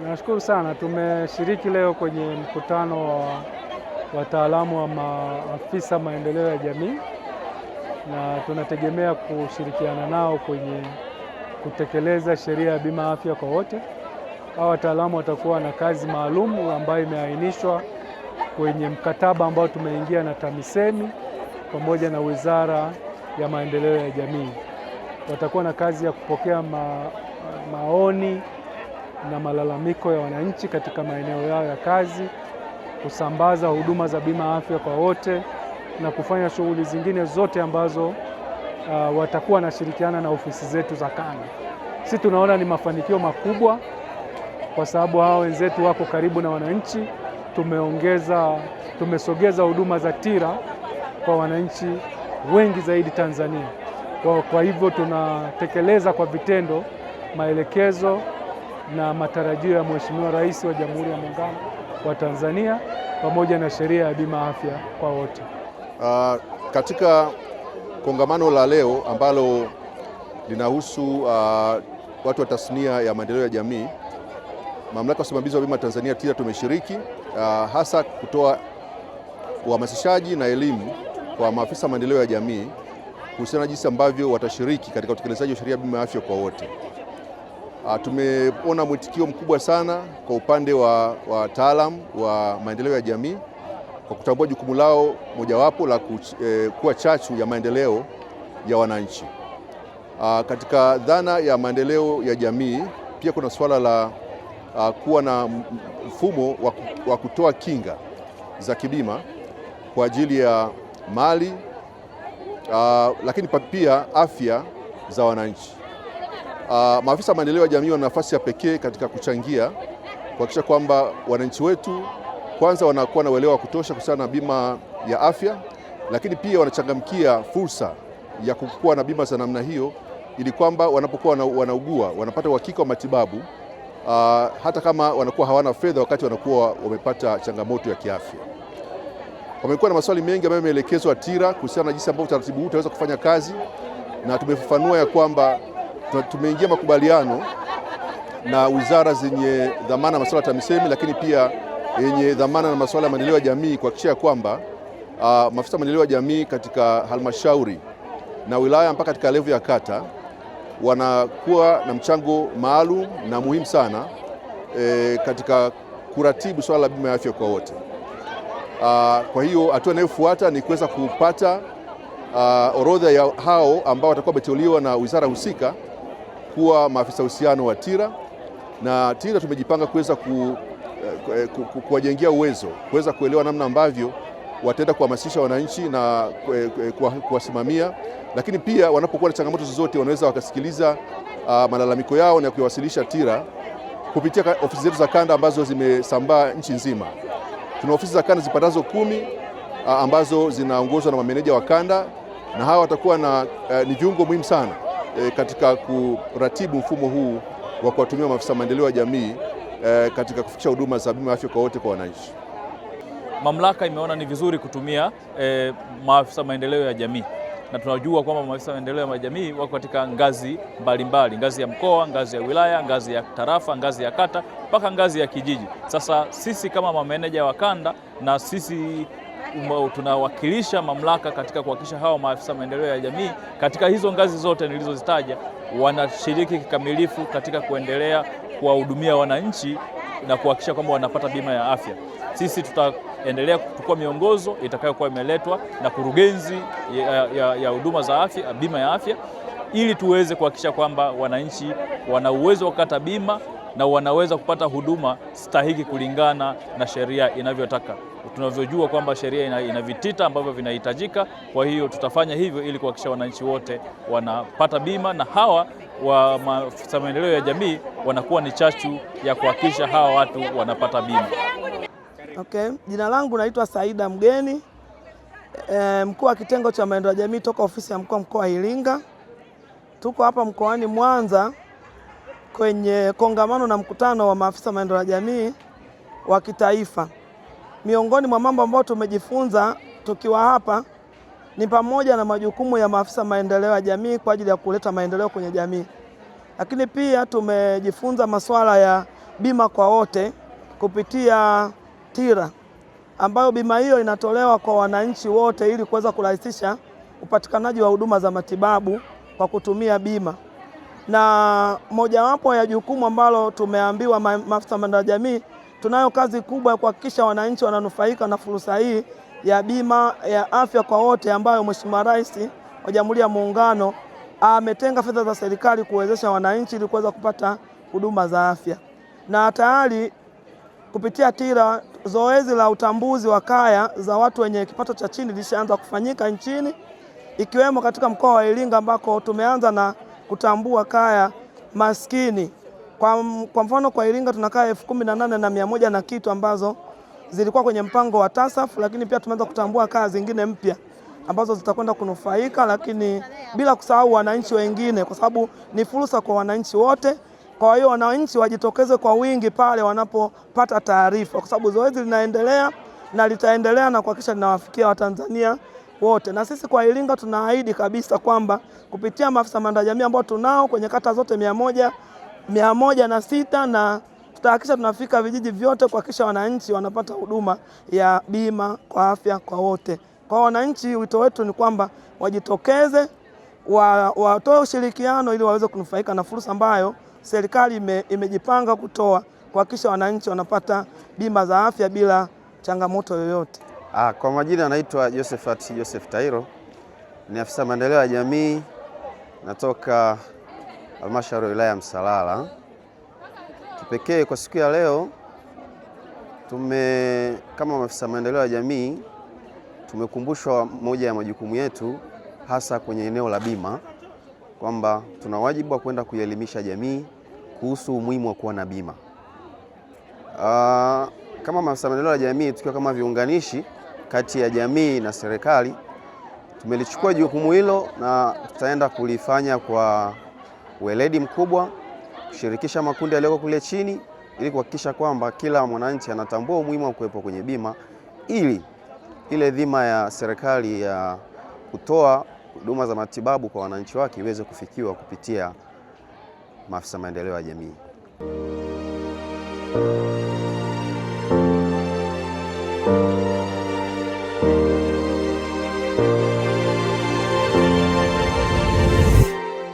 Nashukuru sana. Tumeshiriki leo kwenye mkutano wa wataalamu wa maafisa maendeleo ya jamii, na tunategemea kushirikiana nao kwenye kutekeleza sheria ya bima afya kwa wote. Hawa wataalamu watakuwa na kazi maalum ambayo imeainishwa kwenye mkataba ambao tumeingia na TAMISEMI pamoja na Wizara ya Maendeleo ya Jamii. Watakuwa na kazi ya kupokea maoni na malalamiko ya wananchi katika maeneo yao ya kazi, kusambaza huduma za bima afya kwa wote na kufanya shughuli zingine zote ambazo watakuwa wanashirikiana na ofisi zetu za kanda. Sisi tunaona ni mafanikio makubwa kwa sababu hawa wenzetu wako karibu na wananchi. Tumesogeza huduma za TIRA kwa wananchi wengi zaidi Tanzania. Kwa hivyo tunatekeleza kwa vitendo maelekezo na matarajio ya Mheshimiwa Rais wa Jamhuri ya Muungano wa Tanzania pamoja na sheria ya bima afya kwa wote. Katika kongamano la leo ambalo linahusu watu wa tasnia ya maendeleo ya jamii, Mamlaka ya Usimamizi wa Bima Tanzania TIRA tumeshiriki hasa kutoa uhamasishaji na elimu kwa maafisa maendeleo ya jamii kuhusiana na jinsi ambavyo watashiriki katika utekelezaji wa sheria ya bima afya kwa wote. Tumeona mwitikio mkubwa sana kwa upande wa wataalamu wa maendeleo ya jamii kwa kutambua jukumu lao mojawapo la kuwa chachu ya maendeleo ya wananchi. Katika dhana ya maendeleo ya jamii pia kuna suala la kuwa na mfumo wa kutoa kinga za kibima kwa ajili ya mali lakini pia afya za wananchi. Maafisa maendeleo ya jamii wana nafasi ya pekee katika kuchangia kuhakikisha kwamba wananchi wetu kwanza wanakuwa na uelewa wa kutosha kuhusiana na bima ya afya, lakini pia wanachangamkia fursa ya kuwa na bima za namna hiyo ili kwamba wanapokuwa wanaugua wanapata uhakika wa matibabu hata kama wanakuwa hawana fedha wakati wanakuwa wamepata changamoto ya kiafya. Kumekuwa na maswali mengi ambayo yameelekezwa TIRA kuhusiana na jinsi ambavyo utaratibu huu utaweza kufanya kazi, na tumefafanua ya kwamba tumeingia makubaliano na wizara zenye dhamana na masuala ya TAMISEMI, lakini pia yenye dhamana na masuala ya maendeleo ya jamii kuhakikisha kwamba maafisa maendeleo ya jamii katika halmashauri na wilaya mpaka katika level ya kata wanakuwa na mchango maalum na muhimu sana katika kuratibu swala la bima ya afya kwa wote. Kwa hiyo hatua inayofuata ni kuweza kupata orodha ya hao ambao watakuwa wameteuliwa na wizara husika kuwa maafisa uhusiano wa TIRA, na TIRA tumejipanga kuweza kuwajengea uwezo, kuweza kuelewa namna ambavyo wataenda kuhamasisha wananchi na kuwasimamia, lakini pia wanapokuwa na changamoto zozote wanaweza wakasikiliza malalamiko yao na kuwasilisha TIRA kupitia ofisi zetu za kanda ambazo zimesambaa nchi nzima. Tuna ofisi za kanda zipatazo 10 ambazo zinaongozwa na mameneja wa kanda, na hawa watakuwa ni viungo muhimu sana katika kuratibu mfumo huu wa kuwatumia maafisa maendeleo ya jamii katika kufikisha huduma za bima afya kwa wote kwa wananchi. Mamlaka imeona ni vizuri kutumia maafisa maendeleo ya jamii, na tunajua kwamba maafisa maendeleo ya jamii wako katika ngazi mbalimbali, ngazi ya mkoa, ngazi ya wilaya, ngazi ya tarafa, ngazi ya kata mpaka ngazi ya kijiji. Sasa sisi kama mameneja wa kanda na sisi tunawakilisha mamlaka katika kuhakikisha hawa maafisa maendeleo ya jamii katika hizo ngazi zote nilizozitaja wanashiriki kikamilifu katika kuendelea kuwahudumia wananchi na kuhakikisha kwamba wanapata bima ya afya. Sisi tutaendelea kuchukua miongozo itakayokuwa imeletwa na kurugenzi ya huduma za afya, bima ya afya, ili tuweze kuhakikisha kwamba wananchi wana uwezo wa kukata bima na wanaweza kupata huduma stahiki kulingana na sheria inavyotaka. Tunavyojua kwamba sheria ina vitita ambavyo vinahitajika, kwa hiyo tutafanya hivyo ili kuhakikisha wananchi wote wanapata bima, na hawa wa maafisa maendeleo ya jamii wanakuwa ni chachu ya kuhakikisha hawa watu wanapata bima. Okay, jina langu naitwa Saida Mgeni, mkuu wa kitengo cha maendeleo ya jamii toka ofisi ya mkoa wa Iringa. Tuko hapa mkoani Mwanza kwenye kongamano na mkutano wa maafisa maendeleo ya jamii wa kitaifa. Miongoni mwa mambo ambayo tumejifunza tukiwa hapa ni pamoja na majukumu ya maafisa maendeleo ya jamii kwa ajili ya kuleta maendeleo kwenye jamii. Lakini pia tumejifunza masuala ya bima kwa wote kupitia TIRA, ambayo bima hiyo inatolewa kwa wananchi wote ili kuweza kurahisisha upatikanaji wa huduma za matibabu kwa kutumia bima. Na mojawapo ya jukumu ambalo tumeambiwa maafisa maendeleo ya jamii, tunayo kazi kubwa ya kuhakikisha wananchi wananufaika na fursa hii ya bima ya afya kwa wote, ambayo Mheshimiwa Rais wa Jamhuri ya Muungano ametenga fedha za serikali kuwezesha wananchi ili kuweza kupata huduma za afya. Na tayari kupitia TIRA zoezi la utambuzi wa kaya za watu wenye kipato cha chini lishaanza kufanyika nchini, ikiwemo katika mkoa wa Iringa ambako tumeanza na kutambua kaya maskini. Kwa mfano kwa Iringa tuna kaya 18,100 na kitu ambazo zilikuwa kwenye mpango wa TASAF, lakini pia tumeanza kutambua kaya zingine mpya ambazo zitakwenda kunufaika, lakini bila kusahau wananchi wengine, kwa sababu ni fursa kwa wananchi wote. Kwa hiyo wananchi wajitokeze kwa wingi pale wanapopata taarifa, kwa sababu zoezi linaendelea na litaendelea na kuhakikisha linawafikia Watanzania wote. Na sisi kwa Iringa tunaahidi kabisa kwamba kupitia maafisa maendeleo ya jamii ambao tunao kwenye kata zote 106 na tutahakikisha tunafika vijiji vyote kuhakikisha wananchi wanapata huduma ya bima kwa afya kwa wote. Kwa wananchi, wito wetu ni kwamba wajitokeze, watoe ushirikiano ili waweze kunufaika na fursa ambayo serikali imejipanga kutoa kuhakikisha wananchi wanapata bima za afya bila changamoto yoyote. Kwa majina anaitwa Joseph Tairo, ni afisa maendeleo ya jamii, natoka halmashauri ya wilaya ya Msalala. Kipekee kwa siku ya leo kama maafisa maendeleo ya jamii tumekumbushwa moja ya majukumu yetu hasa kwenye eneo la bima, kwamba tuna wajibu wa kwenda kuelimisha jamii kuhusu umuhimu wa kuwa na bima. Kama maafisa maendeleo ya jamii, tukiwa kama viunganishi kati ya jamii na serikali, tumelichukua jukumu hilo na tutaenda kulifanya kwa weledi mkubwa, kushirikisha makundi yaliyoko kule chini ili kuhakikisha kwamba kila mwananchi anatambua umuhimu wa kuwepo kwenye bima, ili ile dhima ya serikali ya kutoa huduma za matibabu kwa wananchi wake iweze kufikiwa kupitia maafisa maendeleo ya jamii.